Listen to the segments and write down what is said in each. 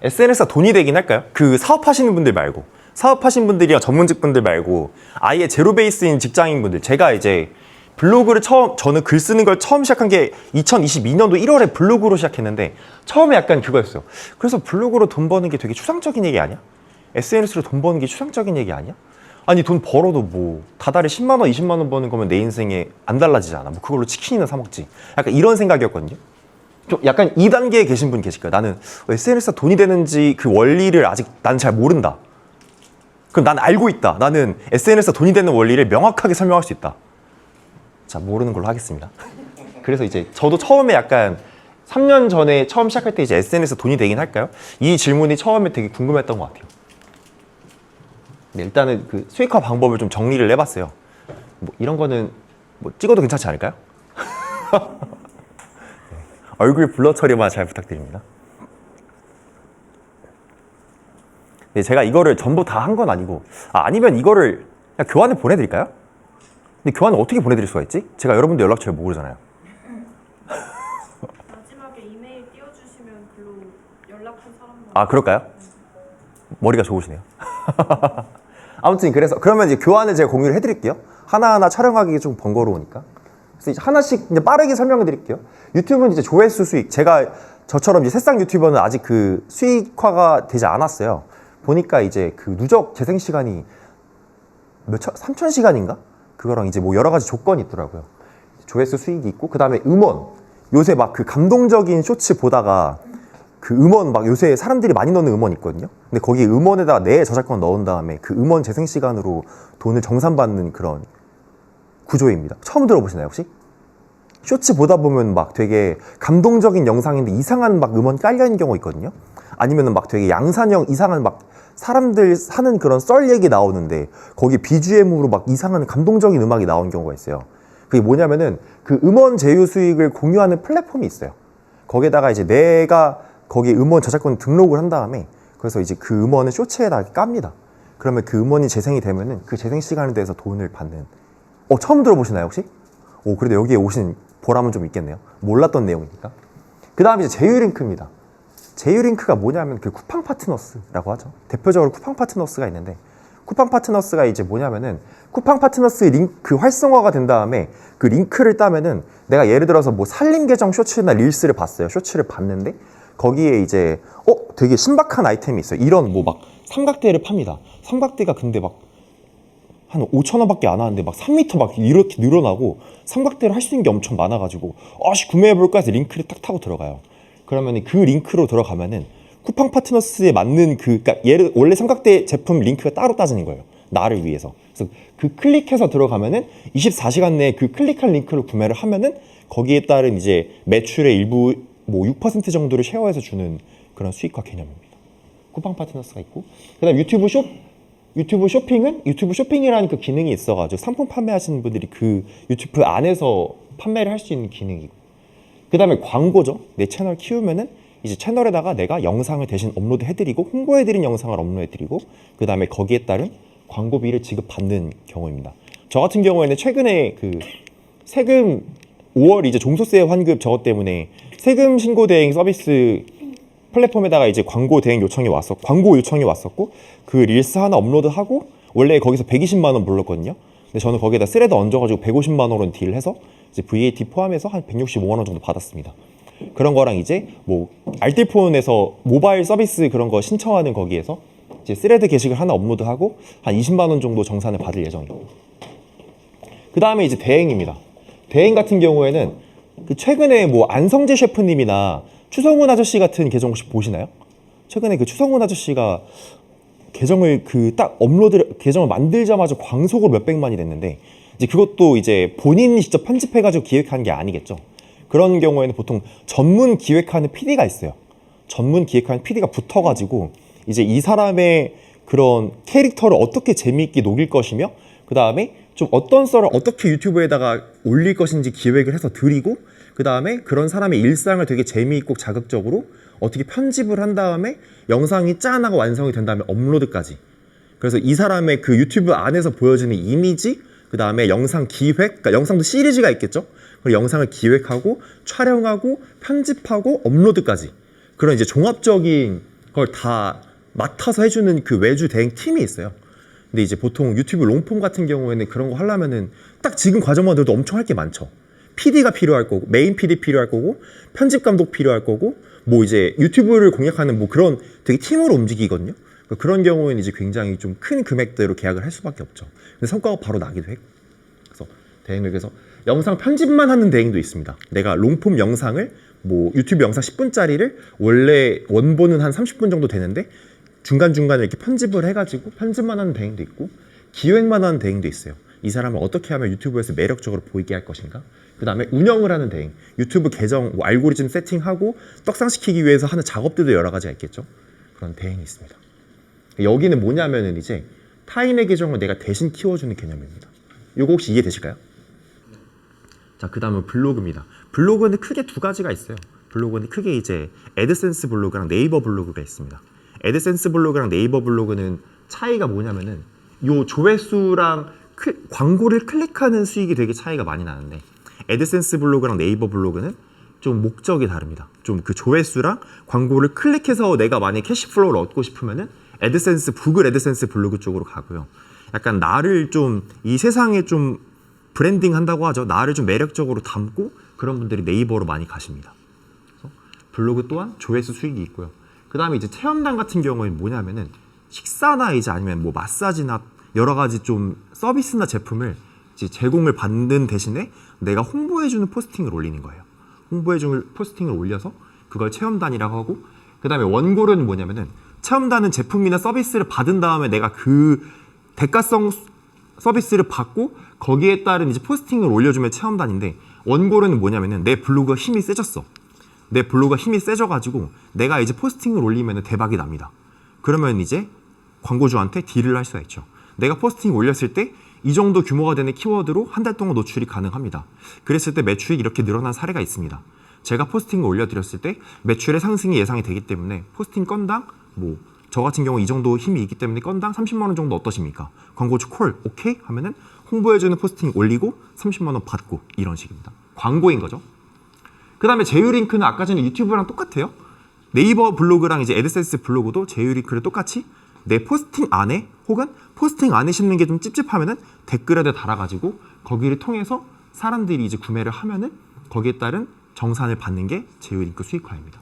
SNS가 돈이 되긴 할까요? 그 사업하시는 분들 말고, 사업하신 분들이랑 전문직 분들 말고 아예 제로 베이스인 직장인 분들, 제가 이제 블로그를 저는 글 쓰는 걸 처음 시작한 게 2022년도 1월에 블로그로 시작했는데 처음에 약간 그거였어요. 그래서 블로그로 돈 버는 게 되게 추상적인 얘기 아니야? SNS로 돈 버는 게 추상적인 얘기 아니야? 아니 돈 벌어도 뭐 다달에 10만 원, 20만 원 버는 거면 내 인생에 안 달라지잖아. 뭐 그걸로 치킨이나 사 먹지. 약간 이런 생각이었거든요. 좀 약간 2단계에 계신 분 계실까요? 나는 SNS가 돈이 되는지 그 원리를 아직 난 잘 모른다. 그럼 난 알고 있다. 나는 SNS가 돈이 되는 원리를 명확하게 설명할 수 있다. 자, 모르는 걸로 하겠습니다. 그래서 이제 저도 처음에 약간 3년 전에 처음 시작할 때 이제 SNS 돈이 되긴 할까요? 이 질문이 처음에 되게 궁금했던 것 같아요. 네, 일단은 그 수익화 방법을 좀 정리를 해봤어요. 뭐 이런 거는 뭐 찍어도 괜찮지 않을까요? 네, 얼굴 블러 처리만 잘 부탁드립니다. 네, 제가 이거를 전부 다 한 건 아니고, 아니면 이거를 그냥 교환을 보내드릴까요? 근데 교환을 어떻게 보내드릴 수가 있지? 제가 여러분들 연락처를 모르잖아요. 마지막에 이메일 띄워주시면 글로 연락한 사람만. 아, 그럴까요? 머리가 좋으시네요. 아무튼 그래서 그러면 이제 교환을 제가 공유를 해드릴게요. 하나하나 촬영하기 좀 번거로우니까. 그래서 이제 하나씩 이제 빠르게 설명해드릴게요. 유튜브는 이제 조회수 수익. 제가 저처럼 이제 새싹 유튜버는 아직 그 수익화가 되지 않았어요. 보니까 이제 그 누적 재생 시간이 3,000시간인가? 그거랑 이제 뭐 여러 가지 조건이 있더라고요. 조회수 수익이 있고, 그 다음에 음원. 요새 막 그 감동적인 쇼츠 보다가 그 음원 막 요새 사람들이 많이 넣는 음원 있거든요. 근데 거기 음원에다가 내 저작권 넣은 다음에 그 음원 재생 시간으로 돈을 정산받는 그런 구조입니다. 처음 들어보시나요, 혹시? 쇼츠 보다 보면 막 되게 감동적인 영상인데 이상한 막 음원 깔려있는 경우 있거든요. 아니면은 막 되게 양산형 이상한 막 사람들 사는 그런 썰 얘기 나오는데 거기 BGM으로 막 이상한 감동적인 음악이 나오는 경우가 있어요. 그게 뭐냐면은 그 음원 제휴 수익을 공유하는 플랫폼이 있어요. 거기에다가 이제 내가 거기 음원 저작권 등록을 한 다음에 그래서 이제 그 음원을 쇼츠에다 깝니다. 그러면 그 음원이 재생이 되면은 그 재생 시간에 대해서 돈을 받는. 처음 들어보시나요, 혹시? 그래도 여기에 오신 보람은 좀 있겠네요. 몰랐던 내용이니까. 그 다음에 이제 제휴 링크입니다. 제휴 링크가 뭐냐면 그 쿠팡 파트너스라고 하죠. 대표적으로 쿠팡 파트너스가 있는데, 쿠팡 파트너스가 이제 뭐냐면은 쿠팡 파트너스 링크 활성화가 된 다음에 그 링크를 따면은 내가 예를 들어서 뭐 살림 계정 쇼츠나 릴스를 봤어요. 쇼츠를 봤는데 거기에 이제 되게 신박한 아이템이 있어요. 이런 뭐 막 삼각대를 팝니다. 삼각대가 근데 막 한 5,000원밖에 안 하는데 막 3m 막 이렇게 늘어나고 삼각대를 할 수 있는 게 엄청 많아가지고 구매해볼까 해서 링크를 딱 타고 들어가요. 그러면 그 링크로 들어가면은 쿠팡 파트너스에 맞는 그러니까 원래 삼각대 제품 링크가 따로 따지는 거예요. 나를 위해서. 그래서 그 클릭해서 들어가면은 24시간 내에 그 클릭한 링크를 구매를 하면은 거기에 따른 이제 매출의 일부 뭐 6% 정도를 쉐어해서 주는 그런 수익화 개념입니다. 쿠팡 파트너스가 있고, 그다음 유튜브 쇼핑은 유튜브 쇼핑이라는 그 기능이 있어가지고 상품 판매하시는 분들이 그 유튜브 안에서 판매를 할 수 있는 기능이고, 그 다음에 광고죠. 내 채널 키우면은 이제 채널에다가 내가 영상을 대신 업로드 해드리고 홍보해드린 영상을 업로드해드리고 그 다음에 거기에 따른 광고비를 지급받는 경우입니다. 저 같은 경우에는 최근에 그 세금 5월 이제 종소세 환급 저것 때문에 세금 신고 대행 서비스 플랫폼에다가 이제 광고 요청이 왔었고 그 릴스 하나 업로드하고 원래 거기서 120만 원 불렀거든요. 근데 저는 거기에다 스레드 얹어가지고 150만 원으로 딜해서 이제 VAT 포함해서 한 165만 원 정도 받았습니다. 그런 거랑 이제 뭐 알뜰폰에서 모바일 서비스 그런 거 신청하는 거기에서 이제 스레드 게시글 하나 업로드하고 한 20만 원 정도 정산을 받을 예정이고, 그 다음에 이제 대행입니다. 대행 같은 경우에는 그 최근에 뭐 안성재 셰프님이나 추성훈 아저씨 같은 계정 혹시 보시나요? 최근에 그 추성훈 아저씨가 계정을 계정을 만들자마자 광속으로 몇백만이 됐는데, 이제 그것도 이제 본인이 직접 편집해가지고 기획한 게 아니겠죠. 그런 경우에는 보통 전문 기획하는 PD가 있어요. 전문 기획하는 PD가 붙어가지고 이제 이 사람의 그런 캐릭터를 어떻게 재미있게 녹일 것이며 그 다음에 좀 어떤 썰을 어떻게 유튜브에다가 올릴 것인지 기획을 해서 드리고, 그 다음에 그런 사람의 일상을 되게 재미있고 자극적으로 어떻게 편집을 한 다음에 영상이 짠하고 완성이 된 다음에 업로드까지. 그래서 이 사람의 그 유튜브 안에서 보여지는 이미지, 그 다음에 영상 기획, 그러니까 영상도 시리즈가 있겠죠. 그리고 영상을 기획하고 촬영하고 편집하고 업로드까지 그런 이제 종합적인 그걸 다 맡아서 해주는 그 외주 대행 팀이 있어요. 근데 이제 보통 유튜브 롱폼 같은 경우에는 그런 거 하려면은 딱 지금 과정만 들어도 엄청 할 게 많죠. PD가 필요할 거고, 메인 PD 필요할 거고, 편집 감독 필요할 거고, 뭐 이제 유튜브를 공략하는 뭐 그런 되게 팀으로 움직이거든요. 그런 경우에는 이제 굉장히 좀 큰 금액대로 계약을 할 수밖에 없죠. 근데 성과가 바로 나기도 했고. 그래서 대행을 그래서 영상 편집만 하는 대행도 있습니다. 내가 롱폼 영상을 뭐 유튜브 영상 10분짜리를 원래 원본은 한 30분 정도 되는데 중간중간에 이렇게 편집을 해가지고 편집만 하는 대행도 있고 기획만 하는 대행도 있어요. 이 사람을 어떻게 하면 유튜브에서 매력적으로 보이게 할 것인가. 그 다음에 운영을 하는 대행, 유튜브 계정 뭐 알고리즘 세팅하고 떡상시키기 위해서 하는 작업들도 여러 가지가 있겠죠. 그런 대행이 있습니다. 여기는 뭐냐면은 이제 타인의 계정을 내가 대신 키워주는 개념입니다. 이거 혹시 이해되실까요? 자, 그 다음은 블로그입니다. 블로그는 크게 두 가지가 있어요. 블로그는 크게 이제 애드센스 블로그랑 네이버 블로그가 있습니다. 애드센스 블로그랑 네이버 블로그는 차이가 뭐냐면은 요 조회수랑 광고를 클릭하는 수익이 되게 차이가 많이 나는데 애드센스 블로그랑 네이버 블로그는 좀 목적이 다릅니다. 좀 그 조회수랑 광고를 클릭해서 내가 만약에 캐시플로우를 얻고 싶으면은 애드센스, 구글 애드센스 블로그 쪽으로 가고요. 약간 나를 좀 이 세상에 좀 브랜딩 한다고 하죠. 나를 좀 매력적으로 담고 그런 분들이 네이버로 많이 가십니다. 그래서 블로그 또한 조회수 수익이 있고요. 그 다음에 이제 체험단 같은 경우에는 뭐냐면은 식사나 이제 아니면 뭐 마사지나 여러 가지 좀 서비스나 제품을 이제 제공을 받는 대신에 내가 홍보해주는 포스팅을 올리는 거예요. 홍보해주는 포스팅을 올려서 그걸 체험단이라고 하고 그 다음에 원고료는 뭐냐면은 체험단은 제품이나 서비스를 받은 다음에 내가 그 대가성 서비스를 받고 거기에 따른 이제 포스팅을 올려주면 체험단인데 원고료는 뭐냐면은 내 블로그가 힘이 세졌어. 내 블로그가 힘이 세져가지고 내가 이제 포스팅을 올리면 대박이 납니다. 그러면 이제 광고주한테 딜을 할 수가 있죠. 내가 포스팅 올렸을 때 이 정도 규모가 되는 키워드로 한 달 동안 노출이 가능합니다. 그랬을 때 매출이 이렇게 늘어난 사례가 있습니다. 제가 포스팅을 올려드렸을 때 매출의 상승이 예상이 되기 때문에 포스팅 건당 뭐 저 같은 경우 이 정도 힘이 있기 때문에 건당 30만 원 정도 어떠십니까? 광고주 콜 오케이 하면은 홍보해주는 포스팅 올리고 30만 원 받고 이런 식입니다. 광고인 거죠. 그 다음에 제휴링크는 아까 전에 유튜브랑 똑같아요. 네이버 블로그랑 이제 애드센스 블로그도 제휴링크를 똑같이 내 포스팅 안에 혹은 포스팅 안에 심는 게 좀 찝찝하면은 댓글에다 달아가지고 거기를 통해서 사람들이 이제 구매를 하면은 거기에 따른 정산을 받는 게 제휴링크 수익화입니다.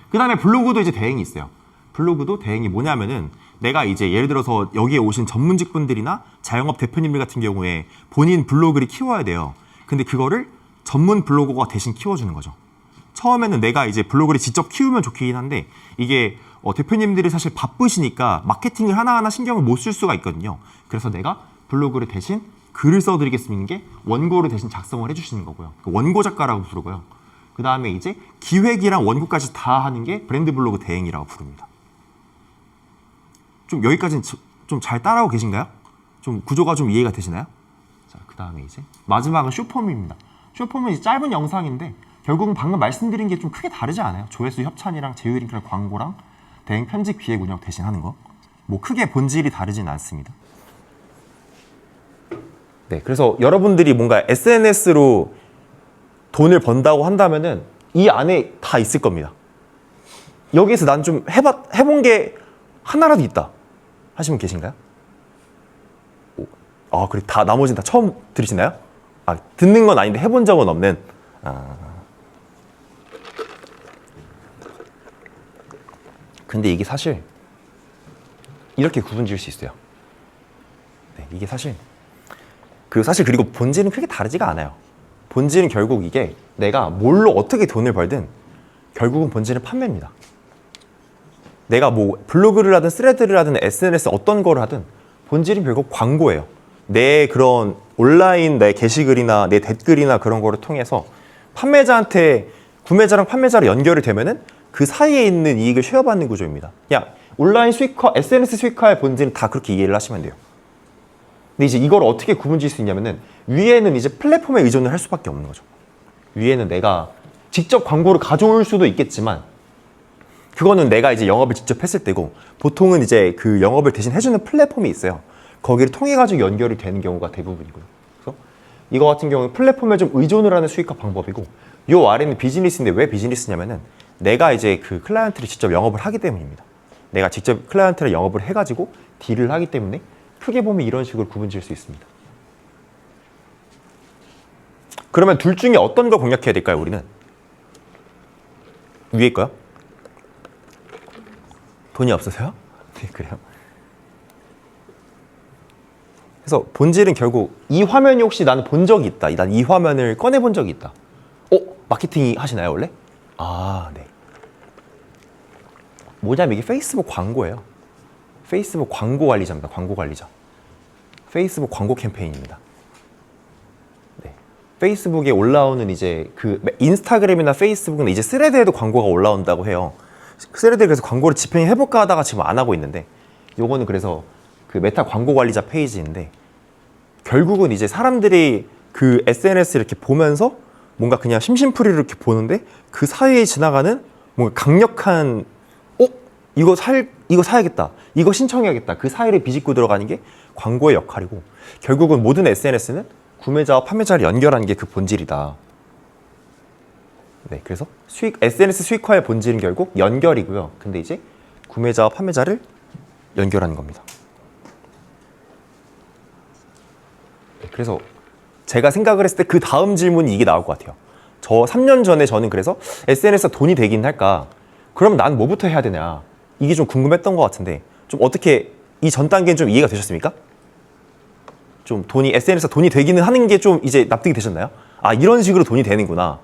그 다음에 블로그도 이제 대행이 있어요. 블로그도 대행이 뭐냐면은 내가 이제 예를 들어서 여기에 오신 전문직 분들이나 자영업 대표님들 같은 경우에 본인 블로그를 키워야 돼요. 근데 그거를 전문 블로거가 대신 키워주는 거죠. 처음에는 내가 이제 블로그를 직접 키우면 좋긴 한데 이게 대표님들이 사실 바쁘시니까 마케팅을 하나하나 신경을 못 쓸 수가 있거든요. 그래서 내가 블로그를 대신 글을 써드리겠습니다. 게 원고를 대신 작성을 해주시는 거고요. 원고 작가라고 부르고요. 그 다음에 이제 기획이랑 원고까지 다 하는 게 브랜드 블로그 대행이라고 부릅니다. 좀 여기까지는 좀 잘 따라오고 계신가요? 좀 구조가 좀 이해가 되시나요? 자, 그 다음에 이제 마지막은 쇼폼입니다. 쇼폼은 이제 짧은 영상인데 결국은 방금 말씀드린 게 좀 크게 다르지 않아요. 조회수 협찬이랑 제휴링크랑 광고랑 대행 편집 기획 운영 대신 하는 거. 뭐 크게 본질이 다르진 않습니다. 네, 그래서 여러분들이 뭔가 SNS로 돈을 번다고 한다면은 이 안에 다 있을 겁니다. 여기에서 난 좀 해본 게 하나라도 있다 하시면 계신가요? 그래 다 나머지는 다 처음 들으시나요? 듣는 건 아닌데 해본 적은 없는. 근데 이게 사실 이렇게 구분 지을 수 있어요. 네, 이게 사실 그리고 본질은 크게 다르지가 않아요. 본질은 결국 이게 내가 뭘로 어떻게 돈을 벌든 결국은 본질은 판매입니다. 내가 뭐 블로그를 하든 스레드를 하든 SNS 어떤 거를 하든 본질은 결국 광고예요. 내 그런 온라인 내 게시글이나 내 댓글이나 그런 거를 통해서 판매자한테 구매자랑 판매자로 연결이 되면은 그 사이에 있는 이익을 쉐어받는 구조입니다. 그냥 온라인 수익화, SNS 수익화의 본질은 다 그렇게 이해를 하시면 돼요. 근데 이제 이걸 어떻게 구분 지을 수 있냐면은 위에는 이제 플랫폼에 의존을 할 수밖에 없는 거죠. 위에는 내가 직접 광고를 가져올 수도 있겠지만 그거는 내가 이제 영업을 직접 했을 때고 보통은 이제 그 영업을 대신 해주는 플랫폼이 있어요. 거기를 통해 가지고 연결이 되는 경우가 대부분이고요. 그래서 이거 같은 경우는 플랫폼에 좀 의존을 하는 수익화 방법이고 요 아래는 비즈니스인데 왜 비즈니스냐면은 내가 이제 그 클라이언트를 직접 영업을 하기 때문입니다. 내가 직접 클라이언트를 영업을 해가지고 딜을 하기 때문에 크게 보면 이런 식으로 구분 지을 수 있습니다. 그러면 둘 중에 어떤 걸 공략해야 될까요, 우리는? 위에 거요? 돈이 없어서요? 네, 그래요. 그래서 본질은 결국 이 화면이 혹시 나는 본 적이 있다. 난 이 화면을 꺼내본 적이 있다. 마케팅 하시나요, 원래? 아, 네. 뭐냐면 이게 페이스북 광고예요. 페이스북 광고 관리자입니다. 광고 관리자. 페이스북 광고 캠페인입니다. 네. 페이스북에 올라오는 이제 그 인스타그램이나 페이스북은 이제 스레드에도 광고가 올라온다고 해요. 스레드에 그래서 광고를 집행해볼까 하다가 지금 안 하고 있는데, 요거는 그래서 그 메타 광고 관리자 페이지인데, 결국은 이제 사람들이 그 SNS를 이렇게 보면서 뭔가 그냥 심심풀이로 이렇게 보는데 그 사이에 지나가는 뭔가 강력한 이거 사야겠다, 이거 신청해야겠다, 그 사이를 비집고 들어가는 게 광고의 역할이고, 결국은 모든 SNS는 구매자와 판매자를 연결하는 게 그 본질이다. 네, 그래서 SNS 수익화의 본질은 결국 연결이고요. 근데 이제 구매자와 판매자를 연결하는 겁니다. 네, 그래서 제가 생각을 했을 때 그 다음 질문이 이게 나올 것 같아요. 저 3년 전에 저는 그래서 SNS가 돈이 되긴 할까? 그럼 난 뭐부터 해야 되냐? 이게 좀 궁금했던 것 같은데, 좀 어떻게 이 전 단계는 좀 이해가 되셨습니까? 좀 SNS가 돈이 되기는 하는 게 좀 이제 납득이 되셨나요? 아, 이런 식으로 돈이 되는구나.